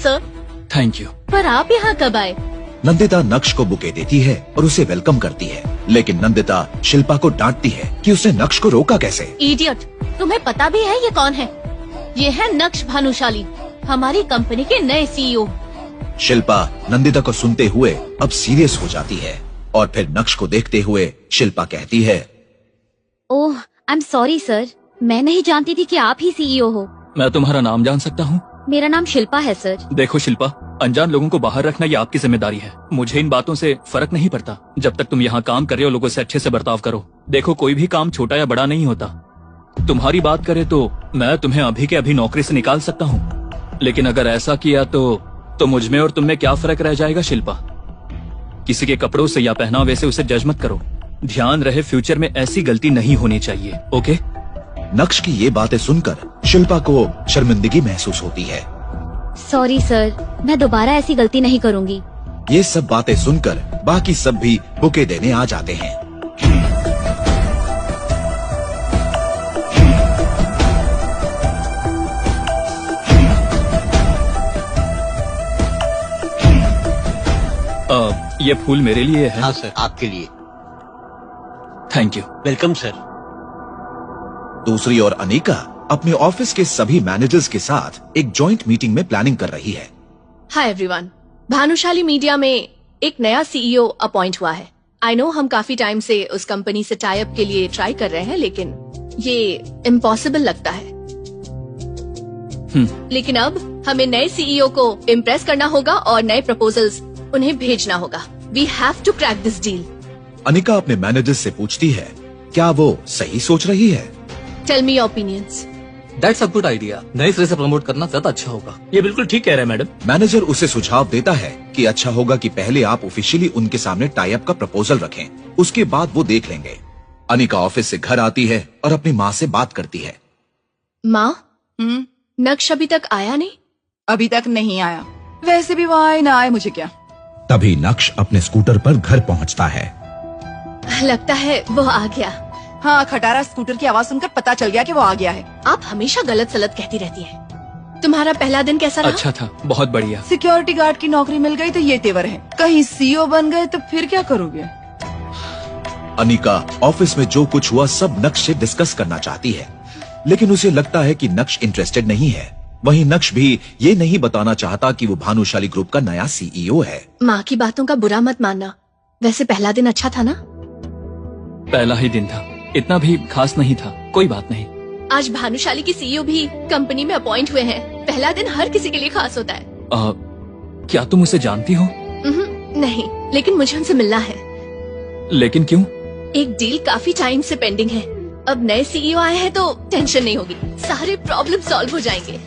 Sir. Thank you. पर आप यहाँ कब आए? नंदिता नक्श को बुके देती है और उसे वेलकम करती है, लेकिन नंदिता शिल्पा को डांटती है कि उसने नक्श को रोका कैसे। इडियट, तुम्हें पता भी है ये कौन है? ये है नक्श भानुशाली, हमारी कंपनी के नए सीईओ। शिल्पा नंदिता को सुनते हुए अब सीरियस हो जाती है और फिर नक्श को देखते हुए शिल्पा कहती है, ओह, आई एम सॉरी सर, मैं नहीं जानती थी कि आप ही सीईओ हो। मैं तुम्हारा नाम जान सकता हूँ? मेरा नाम शिल्पा है सर। देखो शिल्पा, अनजान लोगों को बाहर रखना ये आपकी जिम्मेदारी है। मुझे इन बातों से फर्क नहीं पड़ता। जब तक तुम यहाँ काम कर रहे हो, लोगों से अच्छे से बर्ताव करो। देखो, कोई भी काम छोटा या बड़ा नहीं होता। तुम्हारी बात करे तो मैं तुम्हें अभी के अभी नौकरी से निकाल सकता हूँ, लेकिन अगर ऐसा किया तो मुझ में और तुम में क्या फर्क रह जाएगा शिल्पा? किसी के कपड़ों से या पहनावे से उसे जज मत करो। ध्यान रहे, फ्यूचर में ऐसी गलती नहीं होनी चाहिए। ओके? नक्श की ये बातें सुनकर शिल्पा को शर्मिंदगी महसूस होती है। सॉरी सर, मैं दोबारा ऐसी गलती नहीं करूँगी। ये सब बातें सुनकर बाकी सब भी बुके देने आ जाते हैं। ये फूल मेरे लिए है? हाँ सर, आपके लिए। Thank you. Welcome sir. दूसरी ओर अनिका अपने ऑफिस के सभी मैनेजर्स के साथ एक जॉइंट मीटिंग में प्लानिंग कर रही है। हाय एवरीवन, भानुशाली मीडिया में एक नया सीईओ अपॉइंट हुआ है। आई नो हम काफी टाइम से उस कंपनी से टाई अप के लिए ट्राई कर रहे हैं, लेकिन ये इम्पॉसिबल लगता है। लेकिन अब हमें नए सीईओ को इम्प्रेस करना होगा और नए प्रपोजल्स उन्हें भेजना होगा। We have to crack this deal. Anika अपने मैनेजर से पूछती है, क्या वो सही सोच रही है? Tell me your opinions. That's a good idea. नए सिरे से प्रमोट करना ज्यादा अच्छा होगा। ये बिल्कुल ठीक कह रहे हैं मैडम। मैनेजर उसे सुझाव देता है कि अच्छा होगा कि पहले आप ऑफिशियली उनके सामने टाई अप का प्रपोजल रखें, उसके बाद वो देख लेंगे। अनिका ऑफिस से घर आती है और अपनी माँ से बात करती है। माँ, नक्श अभी तक आया नहीं? अभी तक नहीं आया। वैसे भी वो आए ना आए मुझे क्या। तभी नक्श अपने स्कूटर पर घर पहुँचता है। लगता है वो आ गया। हाँ, खटारा स्कूटर की आवाज सुनकर पता चल गया कि वो आ गया है। आप हमेशा गलत सलत कहती रहती हैं। तुम्हारा पहला दिन कैसा रहा? अच्छा था, बहुत बढ़िया। सिक्योरिटी गार्ड की नौकरी मिल गई तो ये तेवर है, कहीं सीईओ बन गए तो फिर क्या करोगे? अनिका ऑफिस में जो कुछ हुआ सब नक्श से डिस्कस करना चाहती है, लेकिन उसे लगता है कि नक्श इंटरेस्टेड नहीं है। वहीं नक्श भी ये नहीं बताना चाहता कि वो भानुशाली ग्रुप का नया सीईओ है। माँ की बातों का बुरा मत मानना। वैसे पहला दिन अच्छा था ना? पहला ही दिन था, इतना भी खास नहीं था। कोई बात नहीं। आज भानुशाली की सीईओ भी कंपनी में अपॉइंट हुए हैं। पहला दिन हर किसी के लिए खास होता है। क्या तुम उसे जानती हो? नहीं, लेकिन मुझे उनसे मिलना है। लेकिन क्यों? एक डील काफी टाइम से पेंडिंग है। अब नए सीईओ आए हैं तो टेंशन नहीं होगी, सारे प्रॉब्लम सॉल्व हो जाएंगे।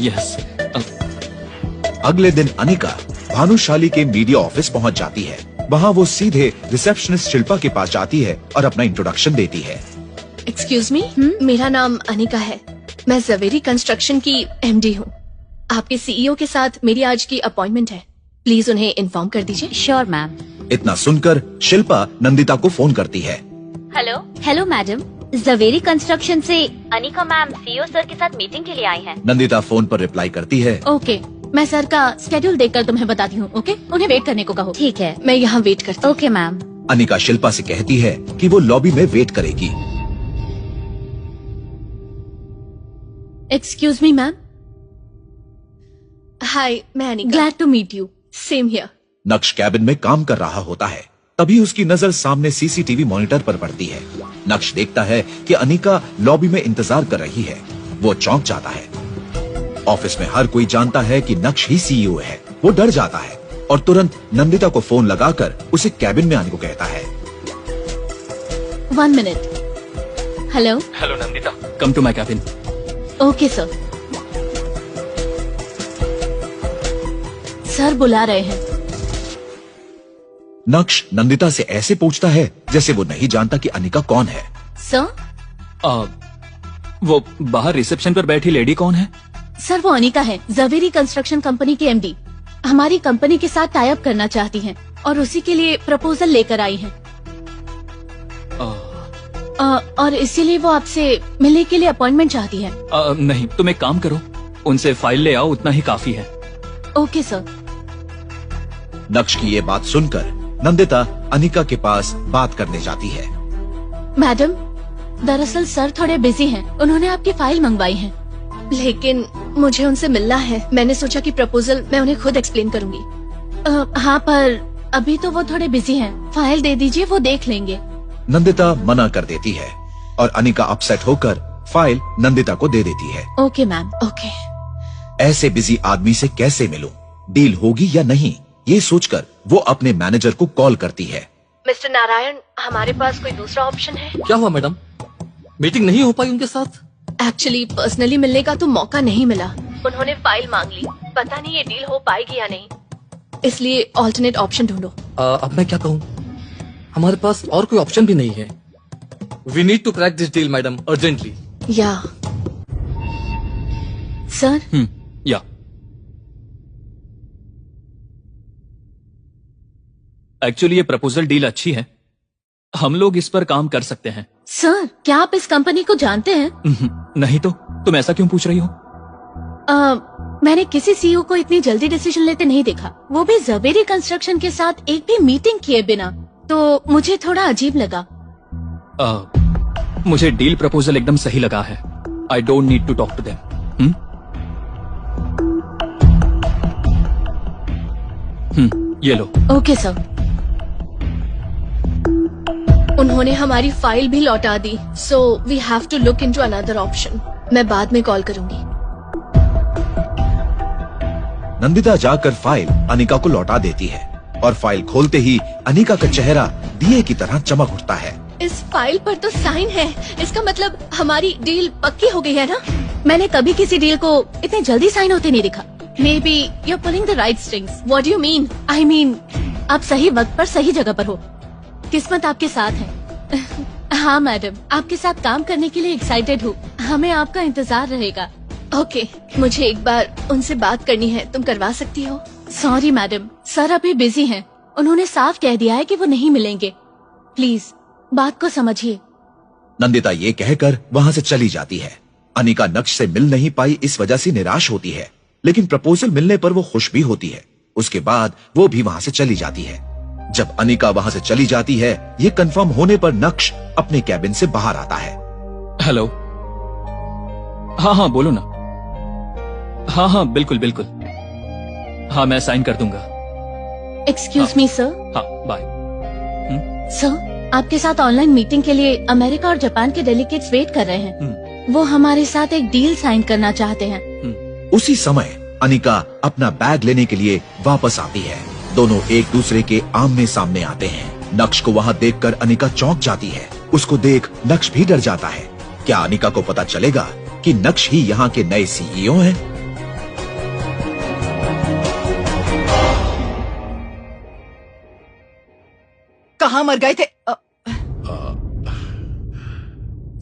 यस। अगले दिन अनिका भानुशाली के मीडिया ऑफिस पहुंच जाती है। वहां वो सीधे रिसेप्शनिस्ट शिल्पा के पास जाती है और अपना इंट्रोडक्शन देती है। एक्सक्यूज मी, मेरा नाम अनिका है। मैं जवेरी कंस्ट्रक्शन की एमडी हूँ। आपके सीईओ के साथ मेरी आज की अपॉइंटमेंट है, प्लीज उन्हें इन्फॉर्म कर दीजिए। Sure ma'am. इतना सुनकर शिल्पा नंदिता को फोन करती है। हेलो मैडम, जवेरी कंस्ट्रक्शन से अनिका मैम सीईओ सर के साथ मीटिंग के लिए आई हैं। नंदिता फोन पर रिप्लाई करती है, ओके, मैं सर का स्केड्यूल देखकर तुम्हें बताती हूँ। ओके, उन्हें वेट करने को कहो। ठीक है, मैं यहाँ वेट करती हूँ। Okay ma'am. अनिका शिल्पा से कहती है कि वो लॉबी में वेट करेगी। Excuse me ma'am. हाय, मैं Anika. Glad to meet you. Same here. Naksh cabin में काम कर रहा होता है। तभी उसकी नजर सामने सीसीटीवी मॉनिटर पर पड़ती है। नक्श देखता है कि अनिका लॉबी में इंतजार कर रही है। वो चौंक जाता है। ऑफिस में हर कोई जानता है कि नक्श ही सीईओ है। वो डर जाता है और तुरंत नंदिता को फोन लगाकर उसे कैबिन में आने को कहता है। 1 minute. Hello Nandita, come to my cabin. Okay sir. Sir बुला रहे हैं। नक्श नंदिता से ऐसे पूछता है जैसे वो नहीं जानता कि अनिका कौन है। सर, वो बाहर रिसेप्शन पर बैठी लेडी कौन है? सर वो अनिका है, जवेरी कंस्ट्रक्शन कंपनी की एमडी। हमारी कंपनी के साथ टाई अप करना चाहती हैं और उसी के लिए प्रपोजल लेकर आई हैं। और इसीलिए वो आपसे मिलने के लिए अपॉइंटमेंट चाहती है। नहीं, तुम एक काम करो, उनसे फाइल ले आओ, उतना ही काफी है। Okay sir. नक्श की ये बात सुनकर नंदिता अनिका के पास बात करने जाती है। मैडम, दरअसल सर थोड़े बिजी हैं, उन्होंने आपकी फाइल मंगवाई है, लेकिन मुझे उनसे मिलना है। मैंने सोचा कि प्रपोजल मैं उन्हें खुद एक्सप्लेन करूंगी। हाँ, पर अभी तो वो थोड़े बिजी हैं। फाइल दे दीजिए, वो देख लेंगे। नंदिता मना कर देती है और अनिका अपसेट होकर फाइल नंदिता को दे देती है। Okay ma'am, okay. ऐसे बिजी आदमी से कैसे मिलूं? डील होगी या नहीं, ये सोचकर वो अपने मैनेजर को कॉल करती है। मिस्टर नारायण, हमारे पास कोई दूसरा ऑप्शन है? क्या हुआ मैडम, मीटिंग नहीं हो पाई उनके साथ? एक्चुअली पर्सनली मिलने का तो मौका नहीं मिला। उन्होंने फाइल मांग ली, पता नहीं ये डील हो पाएगी या नहीं, इसलिए ऑल्टरनेट ऑप्शन ढूंढो। अब मैं क्या कहूँ, हमारे पास और कोई ऑप्शन भी नहीं है। We need to crack this deal madam, urgently. या सर, या एक्चुअली ये प्रपोजल डील अच्छी है, हम लोग इस पर काम कर सकते हैं। सर क्या आप इस कंपनी को जानते हैं? नहीं तो तुम ऐसा क्यों पूछ रही हो? मैंने किसी सीईओ को इतनी जल्दी डिसीजन लेते नहीं देखा, वो भी जवेरी कंस्ट्रक्शन के साथ एक भी मीटिंग किए बिना, तो मुझे थोड़ा अजीब लगा। मुझे डील प्रपोजल एकदम सही लगा है। I don't need to talk to them. ये लो। Okay sir. उन्होंने हमारी फाइल भी लौटा दी, so we have to look into another option. मैं बाद में कॉल करूंगी। नंदिता जाकर फाइल अनिका को लौटा देती है और फाइल खोलते ही अनिका का चेहरा दिए की तरह चमक उठता है। इस फाइल पर तो साइन है, इसका मतलब हमारी डील पक्की हो गई है ना? मैंने कभी किसी डील को इतने जल्दी साइन होते नहीं देखा। Maybe you are pulling the right strings. What do you mean? I mean आप सही वक्त पर सही जगह पर हो। किस्मत आपके साथ है। हाँ मैडम, आपके साथ काम करने के लिए एक्साइटेड हूँ। हमें आपका इंतजार रहेगा। ओके, मुझे एक बार उनसे बात करनी है, तुम करवा सकती हो? सॉरी मैडम, सर अभी बिजी हैं। उन्होंने साफ कह दिया है कि वो नहीं मिलेंगे। प्लीज बात को समझिए। नंदिता ये कहकर वहाँ से चली जाती है। अनिका नक्श से मिल नहीं पाई, इस वजह से निराश होती है, लेकिन प्रपोजल मिलने पर वो खुश भी होती है। उसके बाद वो भी वहाँ से चली जाती है। जब अनिका वहाँ से चली जाती है, ये कंफर्म होने पर नक्श अपने कैबिन से बाहर आता है। हेलो। हाँ बोलो ना। हाँ बिल्कुल बिल्कुल। हाँ मैं साइन कर दूंगा। Excuse me sir. हाँ बाय। सर आपके साथ ऑनलाइन मीटिंग के लिए अमेरिका और जापान के डेलीगेट्स वेट कर रहे हैं। वो हमारे साथ एक डील साइन करना चाहते हैं। उसी समय अनिका अपना बैग लेने के लिए वापस आती है। दोनों एक दूसरे के आमने सामने आते हैं। नक्श को वहाँ देखकर अनिका चौंक जाती है। उसको देख नक्श भी डर जाता है। क्या अनिका को पता चलेगा कि नक्श ही यहाँ के नए सीईओ हैं? कहाँ मर गए थे?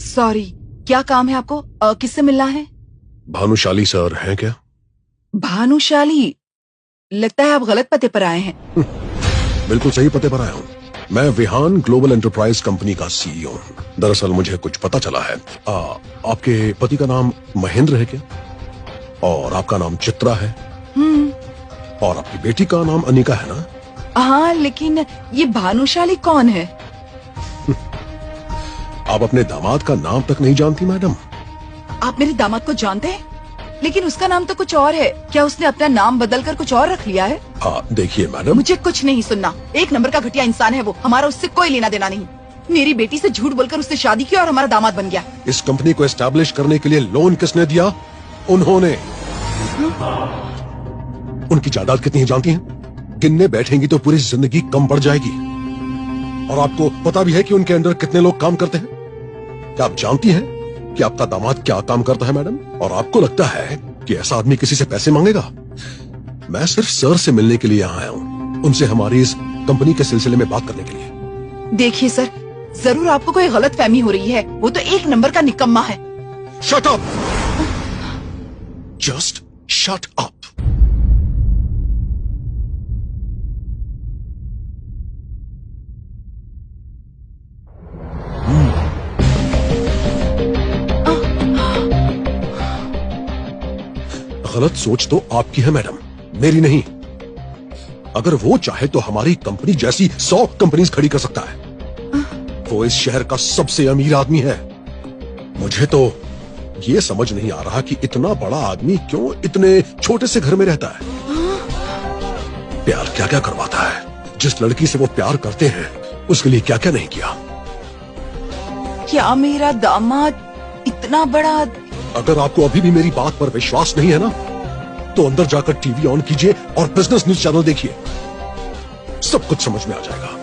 सॉरी, क्या काम है आपको? किससे मिलना है? भानुशाली सर हैं क्या? भानुशाली? लगता है आप गलत पते पर आए हैं। बिल्कुल सही पते पर आया हूँ। मैं विहान ग्लोबल एंटरप्राइज कंपनी का सीईओ हूँ। दरअसल मुझे कुछ पता चला है। आपके पति का नाम महेंद्र है क्या? और आपका नाम चित्रा है? और आपकी बेटी का नाम अनिका है ना? हाँ, लेकिन ये भानुशाली कौन है? आप अपने दामाद का नाम तक नहीं जानती मैडम? आप मेरे दामाद को जानते हैं, लेकिन उसका नाम तो कुछ और है। क्या उसने अपना नाम बदलकर कुछ और रख लिया है? हाँ देखिए मैडम, मुझे कुछ नहीं सुनना। एक नंबर का घटिया इंसान है वो। हमारा उससे कोई लेना देना नहीं। मेरी बेटी से झूठ बोलकर उससे शादी की और हमारा दामाद बन गया। इस कंपनी को एस्टैब्लिश करने के लिए लोन किसने दिया? उन्होंने। उनकी जायदाद कितनी है जानती हैं? गिनने बैठेंगी तो पूरी जिंदगी कम पड़ जाएगी। और आपको पता भी है कि उनके अंडर कितने लोग काम करते हैं? क्या आप जानती हैं कि आपका दामाद क्या काम करता है मैडम? और आपको लगता है कि ऐसा आदमी किसी से पैसे मांगेगा? मैं सिर्फ सर से मिलने के लिए यहाँ आया हूँ, उनसे हमारी इस कंपनी के सिलसिले में बात करने के लिए। देखिए सर, जरूर आपको कोई गलत फहमी हो रही है। वो तो एक नंबर का निकम्मा है। Shut up! Just shut up! गलत सोच तो आपकी है मैडम, मेरी नहीं। अगर वो चाहे तो हमारी कंपनी जैसी 100 कंपनीज खड़ी कर सकता है। वो इस शहर का सबसे अमीर आदमी है। मुझे तो ये समझ नहीं आ रहा कि इतना बड़ा आदमी क्यों इतने छोटे से घर में रहता है। प्यार क्या क्या करवाता है, जिस लड़की से वो प्यार करते हैं उसके लिए क्या क्या नहीं किया। क्या मेरा दामाद इतना बड़ा? अगर आपको अभी भी मेरी बात पर विश्वास नहीं है ना, तो अंदर जाकर टीवी ऑन कीजिए और बिजनेस न्यूज चैनल देखिए, सब कुछ समझ में आ जाएगा।